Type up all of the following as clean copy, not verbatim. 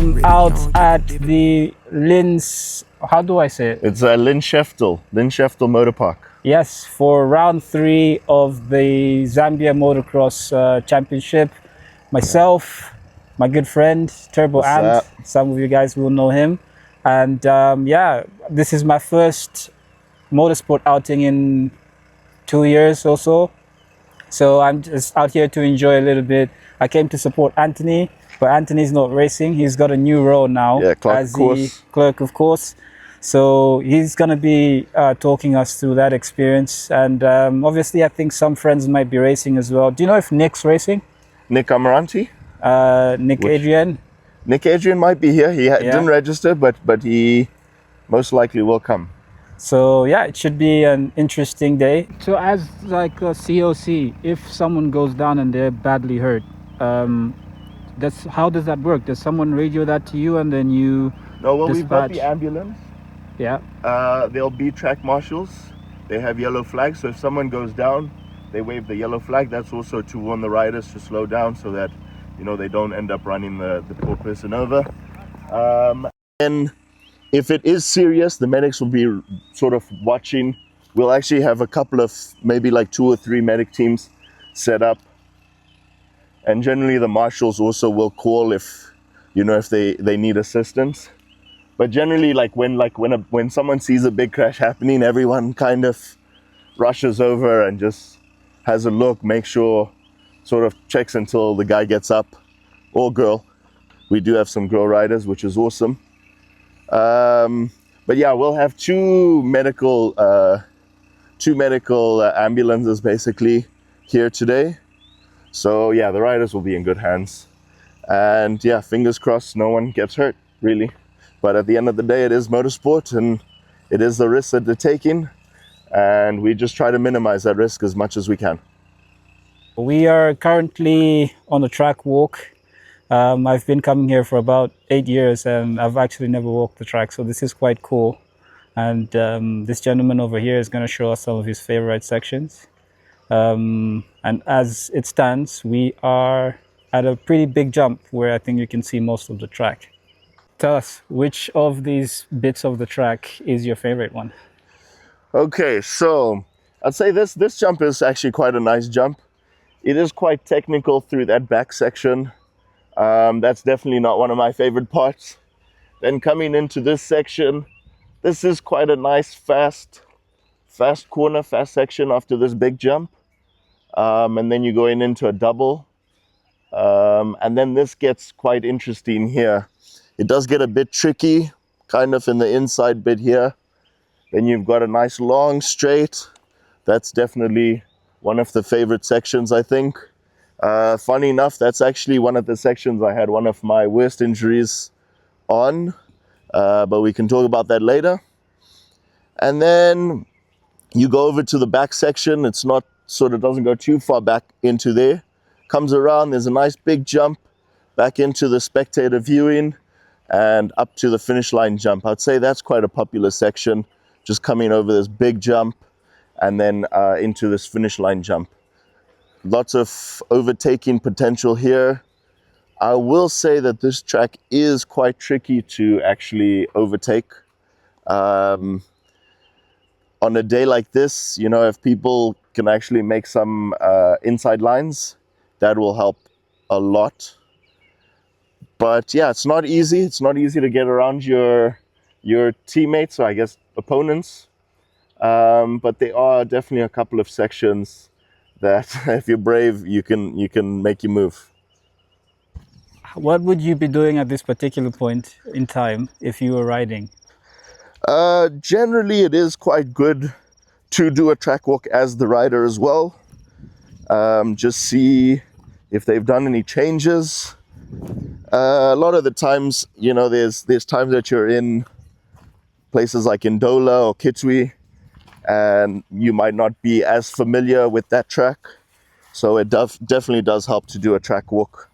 I'm out at the Linz, how do I say it? It's Lynn Sheftel Motor Park. Yes, for round 3 of the Zambia Motocross Championship. Myself, my good friend TurboAnt, some of you guys will know him. And yeah, this is my first motorsport outing in 2 years or so. So I'm just out here to enjoy a little bit. I came to support Anthony, but Anthony's not racing. He's got a new role now as the Clerk, of course. So he's going to be talking us through that experience. And obviously, I think some friends might be racing as well. Do you know if Nick's racing? Nick Amaranti? Adrian? Nick Adrian might be here. He didn't register, but he most likely will come. So yeah, it should be an interesting day. So as like a COC, if someone goes down and they're badly hurt, how does that work? Does someone radio that to you and then you No, well, dispatch? We've got the ambulance. Yeah. There'll be track marshals. They have yellow flags, so if someone goes down, they wave the yellow flag. That's also to warn the riders to slow down so that, you know, they don't end up running the poor person over. And if it is serious, the medics will be sort of watching. We'll actually have a couple of, maybe like 2 or 3 medic teams set up. And generally the marshals also will call if, you know, if they need assistance. But generally, when someone sees a big crash happening, everyone kind of rushes over and just has a look, make sure, sort of checks until the guy gets up, or girl. We do have some girl riders, which is awesome. But yeah, we'll have two medical ambulances basically here today. So yeah, the riders will be in good hands. And yeah, fingers crossed no one gets hurt, really. But at the end of the day, it is motorsport and it is the risk that they're taking. And we just try to minimize that risk as much as we can. We are currently on a track walk. I've been coming here for about 8 years and I've actually never walked the track, so this is quite cool. And this gentleman over here is going to show us some of his favorite sections. And as it stands, we are at a pretty big jump where I think you can see most of the track. Tell us, which of these bits of the track is your favorite one? Okay, so I'd say this jump is actually quite a nice jump. It is quite technical through that back section. That's definitely not one of my favorite parts. Then coming into this section, this is quite a nice fast corner, fast section after this big jump. And then you're going into a double. And then this gets quite interesting here. It does get a bit tricky, kind of in the inside bit here. Then you've got a nice long straight. That's definitely one of the favorite sections, I think. Funny enough, that's actually one of the sections I had one of my worst injuries on, but we can talk about that later. And then you go over to the back section. It's not, sort of doesn't go too far back into there. Comes around, there's a nice big jump back into the spectator viewing and up to the finish line jump. I'd say that's quite a popular section, just coming over this big jump and then into this finish line jump. Lots of overtaking potential here. I will say that this track is quite tricky to actually overtake. On a day like this, you know, if people can actually make some inside lines, that will help a lot. But yeah, it's not easy. It's not easy to get around your teammates, or I guess opponents. But there are definitely a couple of sections that if you're brave, you can make you move. What would you be doing at this particular point in time if you were riding? Generally, it is quite good to do a track walk as the rider as well. Just see if they've done any changes. A lot of the times, you know, there's times that you're in places like Ndola or Kitwe, and you might not be as familiar with that track. So it definitely does help to do a track walk.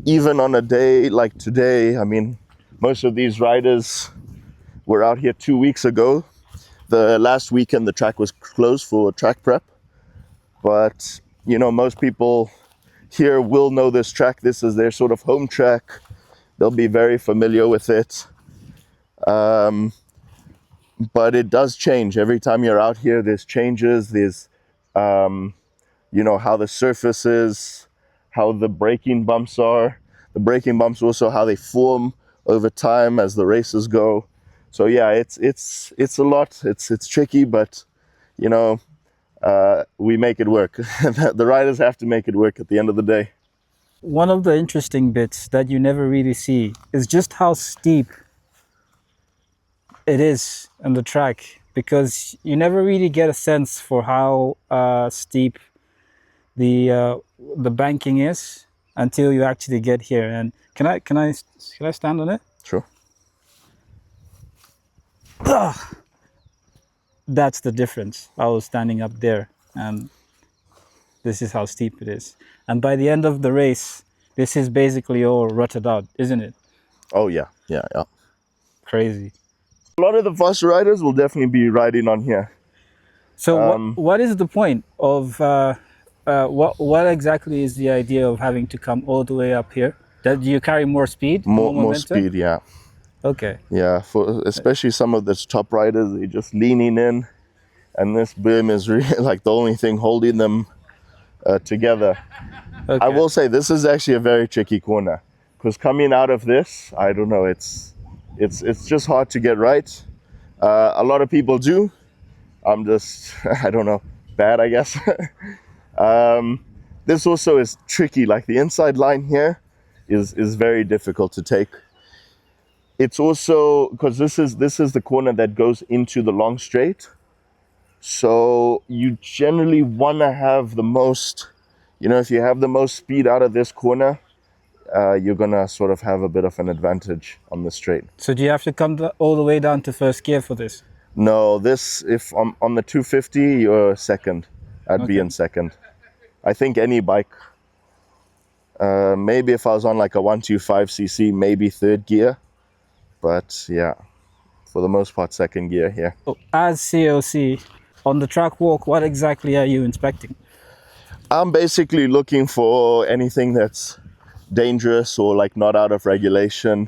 Even on a day like today, I mean, most of these riders were out here 2 weeks ago. The last weekend, the track was closed for track prep. But, you know, most people here will know this track. This is their sort of home track. they'll be very familiar with it. But it does change every time you're out here. There's changes. There's how the surface is, how the braking bumps are. The braking bumps also how they form over time as the races go. So yeah, it's a lot. It's tricky, but we make it work. The riders have to make it work at the end of the day. One of the interesting bits that you never really see is just how steep it is on the track, because you never really get a sense for how steep the banking is until you actually get here. And can I stand on it? Sure. That's the difference. I was standing up there, and this is how steep it is. And by the end of the race, this is basically all rutted out, isn't it? Oh yeah. Crazy. A lot of the fast riders will definitely be riding on here. So what is the point of what exactly is the idea of having to come all the way up here? That you carry more speed, more speed, yeah. Okay. Yeah, for especially some of the top riders, they're just leaning in, and this beam is really like the only thing holding them together. Okay. I will say this is actually a very tricky corner, because coming out of this, I don't know, it's just hard to get right. A lot of people do. I'm just I don't know, bad, I guess. This also is tricky. Like the inside line here is very difficult to take. It's also because this is the corner that goes into the long straight. So you generally want to have the most, if you have the most speed out of this corner, you're gonna sort of have a bit of an advantage on the straight. So do you have to come all the way down to first gear for this? No, if on the 250 you're second. I'd be in second. I think any bike. Maybe if I was on like a 125cc, maybe third gear. But yeah, for the most part, second gear here. So as COC, on the track walk, what exactly are you inspecting? I'm basically looking for anything that's dangerous or like not out of regulation.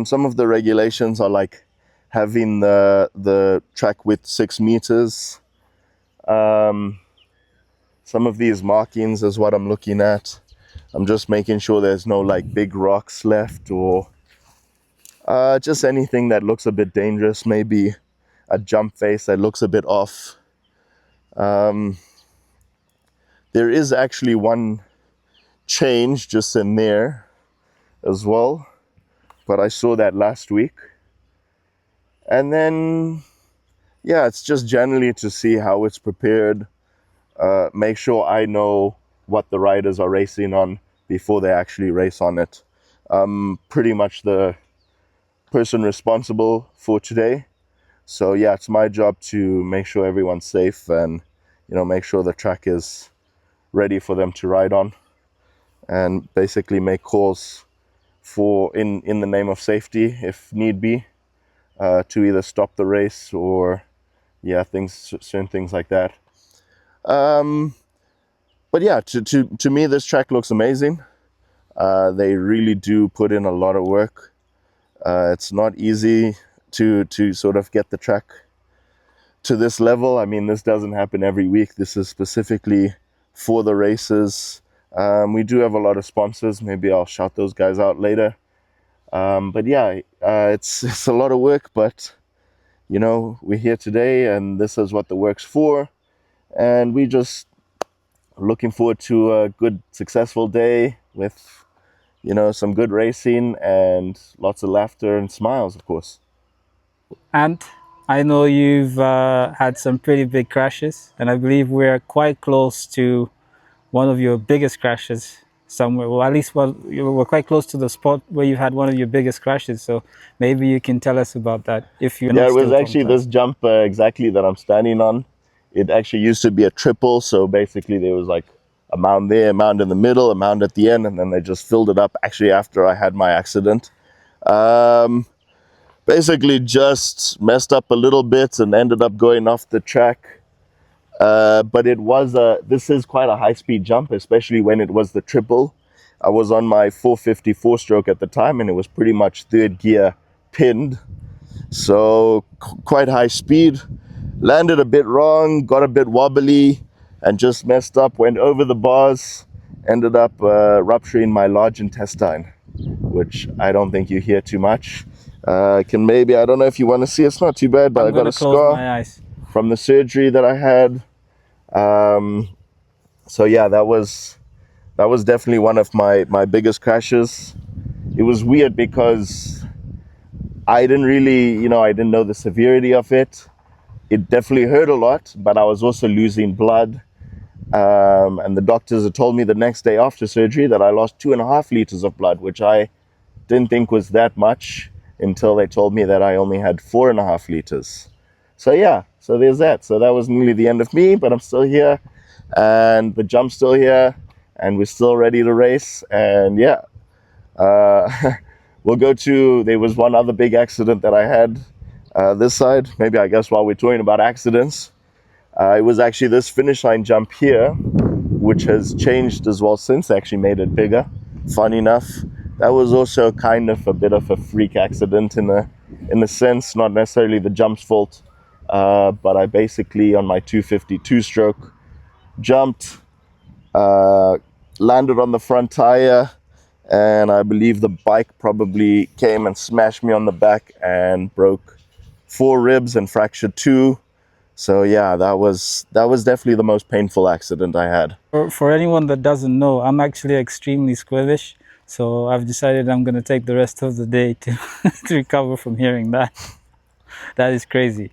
Some of the regulations are like having the track width 6 meters. Some of these markings is what I'm looking at. I'm just making sure there's no like big rocks left, or just anything that looks a bit dangerous, maybe a jump face that looks a bit off. There is actually one change just in there as well, but I saw that last week. And then, yeah, it's just generally to see how it's prepared, make sure I know what the riders are racing on before they actually race on it. Pretty much the person responsible for today. So yeah, it's my job to make sure everyone's safe and, make sure the track is ready for them to ride on, and basically make calls for in the name of safety if need be, to either stop the race or certain things like that. But yeah, to me this track looks amazing. They really do put in a lot of work. It's not easy to sort of get the track to this level. I mean, this doesn't happen every week. This is specifically for the races. We do have a lot of sponsors. Maybe I'll shout those guys out later. But yeah, it's a lot of work, but we're here today and this is what the work's for. And we just looking forward to a good, successful day with, some good racing and lots of laughter and smiles, of course. And I know you've had some pretty big crashes, and I believe we're quite close to one of your biggest crashes somewhere. Well, at least we're quite close to the spot where you've had one of your biggest crashes. So maybe you can tell us about that if you're not. Yeah, it was actually this jump exactly that I'm standing on. It actually used to be a triple, so basically there was like a mound there, a mound in the middle, a mound at the end, and then they just filled it up actually after I had my accident. Basically just messed up a little bit and ended up going off the track. But this is quite a high-speed jump, especially when it was the triple. I was on my 450 four-stroke at the time, and it was pretty much third gear pinned. So quite high speed. Landed a bit wrong, got a bit wobbly, and just messed up, went over the bars, ended up rupturing my large intestine, which I don't think you hear too much. I don't know if you want to see, it's not too bad, but I got a scar from the surgery that I had. So yeah, that was definitely one of my biggest crashes. It was weird because I didn't really, I didn't know the severity of it. It definitely hurt a lot, but I was also losing blood. And the doctors had told me the next day after surgery that I lost 2.5 liters of blood, which I didn't think was that much until they told me that I only had 4.5 liters. So yeah, so there's that. So that was nearly the end of me, but I'm still here, and the jump's still here, and we're still ready to race. And yeah, there was one other big accident that I had this side. Maybe I guess while we're talking about accidents, it was actually this finish line jump here, which has changed as well since. They actually made it bigger. Fun enough. That was also kind of a bit of a freak accident in a sense, not necessarily the jump's fault, but I basically on my 252 stroke jumped, landed on the front tire, and I believe the bike probably came and smashed me on the back and broke 4 ribs and fractured 2. So yeah, that was definitely the most painful accident I had. For anyone that doesn't know, I'm actually extremely squeamish, so I've decided I'm going to take the rest of the day to recover from hearing that. That is crazy.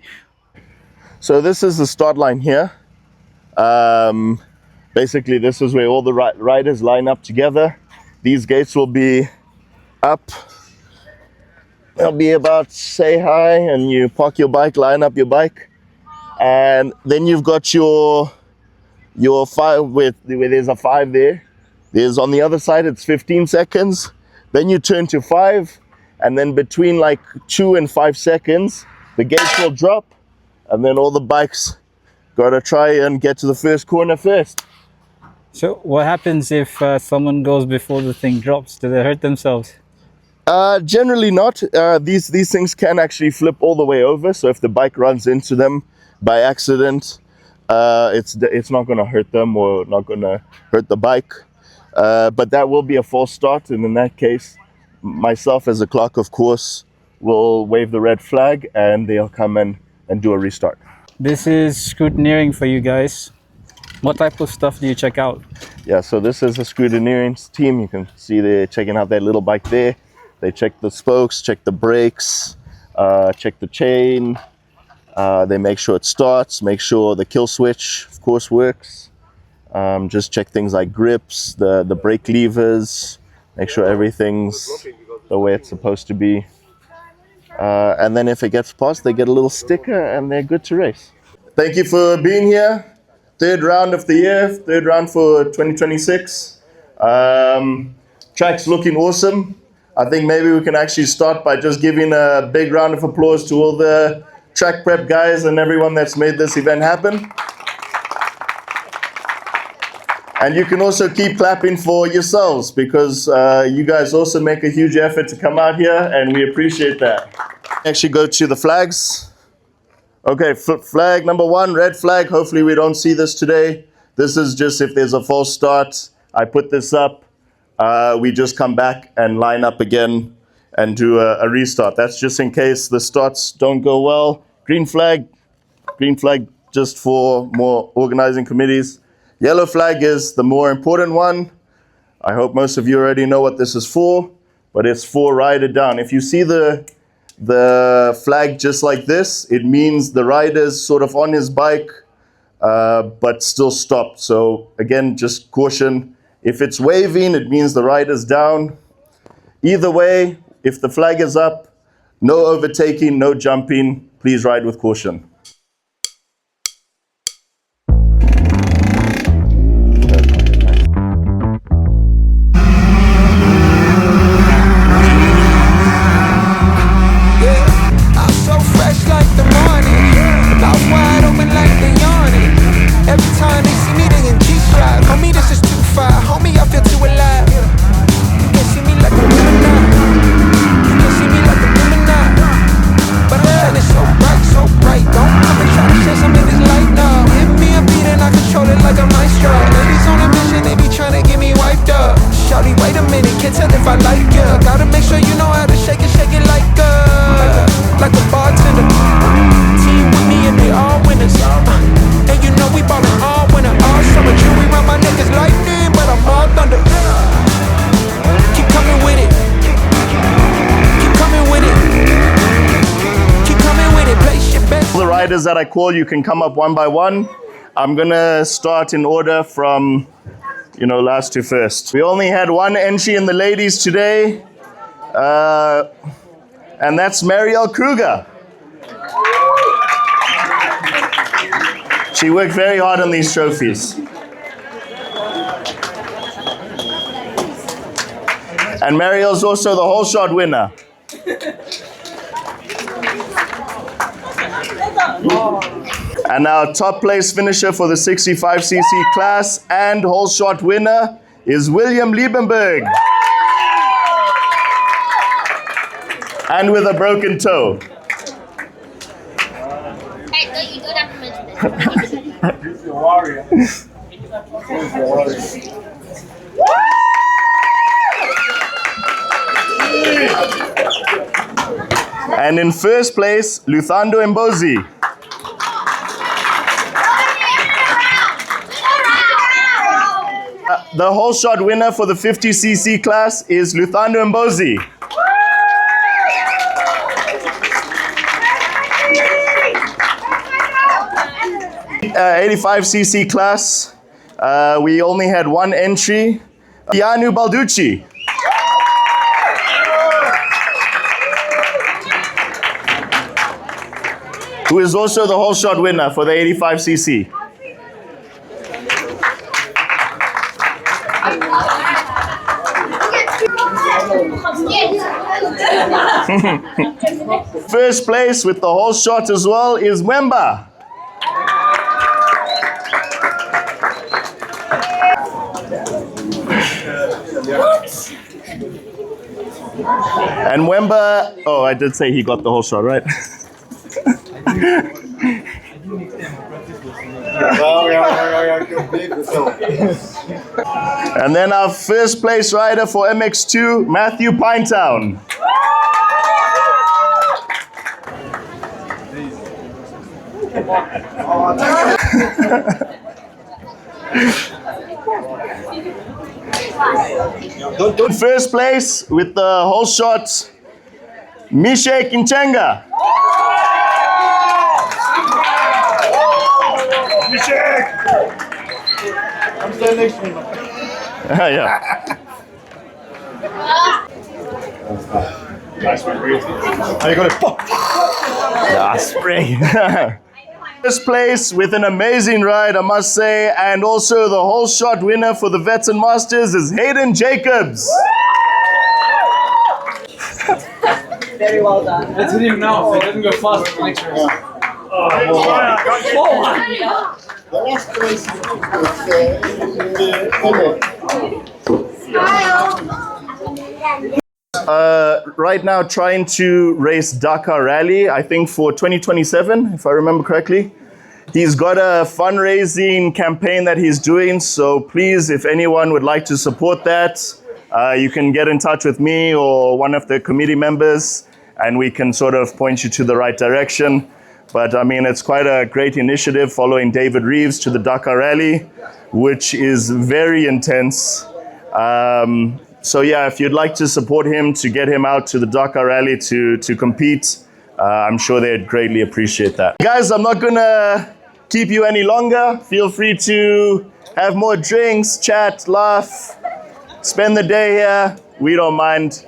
So this is the start line here. Basically, this is where all the riders line up together. These gates will be up. They'll be about, say hi, and you park your bike, line up your bike. And then you've got your 5 where there's a 5 there. There's on the other side, it's 15 seconds. Then you turn to 5, and then between like 2 and 5 seconds, the gates will drop, and then all the bikes got to try and get to the first corner first. So what happens if someone goes before the thing drops? Do they hurt themselves? Generally not. These things can actually flip all the way over. So if the bike runs into them by accident, it's not going to hurt them or not going to hurt the bike. But that will be a false start. And in that case, myself as a clerk, of course, will wave the red flag and they'll come and do a restart. This is scrutineering for you guys. What type of stuff do you check out? Yeah, so this is a scrutineering team. You can see they're checking out that little bike there. They check the spokes, check the brakes, check the chain. They make sure it starts, make sure the kill switch, of course, works. Just check things like grips, the brake levers, make sure everything's the way it's supposed to be. And then if it gets passed, they get a little sticker and they're good to race. Thank you for being here. 3rd round of the year, 3rd round for 2026. Track's looking awesome. I think maybe we can actually start by just giving a big round of applause to all the track prep guys and everyone that's made this event happen. And you can also keep clapping for yourselves because you guys also make a huge effort to come out here and we appreciate that. Actually go to the flags. Okay, flag number 1, red flag. Hopefully we don't see this today. This is just if there's a false start. I put this up. We just come back and line up again and do a restart. That's just in case the starts don't go well. Green flag just for more organizing committees. Yellow flag is the more important one. I hope most of you already know what this is for, but it's for rider down. If you see the flag just like this, it means the rider's sort of on his bike, but still stopped. So again, just caution. If it's waving, it means the rider's down. Either way, if the flag is up, no overtaking, no jumping. Please ride with caution. Every time they see me, they in G-Drive. Homie, this is too far. Homie, I feel too alive. riders that I call, you can come up one by one. I'm gonna start in order from, last to first. We only had one entry in the ladies today, and that's Marielle Kruger. She worked very hard on these trophies. And Marielle's also the whole shot winner. And our top place finisher for the 65cc class and whole shot winner is William Liebenberg. And with a broken toe. Hey, you don't have to mention it. He's the warrior. He's the warrior. And in first place, Luthando Mbozi. The whole shot winner for the 50cc class is Luthando Mbozi. 85cc class, we only had one entry. Ianu Balducci. Who is also the whole shot winner for the 85cc. First place with the whole shot as well is Mwemba. And Mwemba, oh, I did say he got the whole shot, right? And then our first place rider for MX2, Matthew Pinetown. First place with the whole shot, Mishe Kinchenga. I'm standing next to him. Yeah. Nice one, Reed. How you got it? Yeah, spray. First place with an amazing ride, I must say, and also the whole shot winner for the Vets and Masters is Hayden Jacobs. Very well done. Let's hit him now. If he doesn't go fast for the next race. The last place Right now trying to race Dakar Rally, I think for 2027, if I remember correctly. He's got a fundraising campaign that he's doing, so please, if anyone would like to support that, you can get in touch with me or one of the committee members, and we can sort of point you to the right direction. But I mean, it's quite a great initiative following David Reeves to the Dakar Rally, which is very intense. So yeah, if you'd like to support him to get him out to the Dakar Rally to compete, I'm sure they'd greatly appreciate that. Guys, I'm not gonna keep you any longer. Feel free to have more drinks, chat, laugh, spend the day here. We don't mind.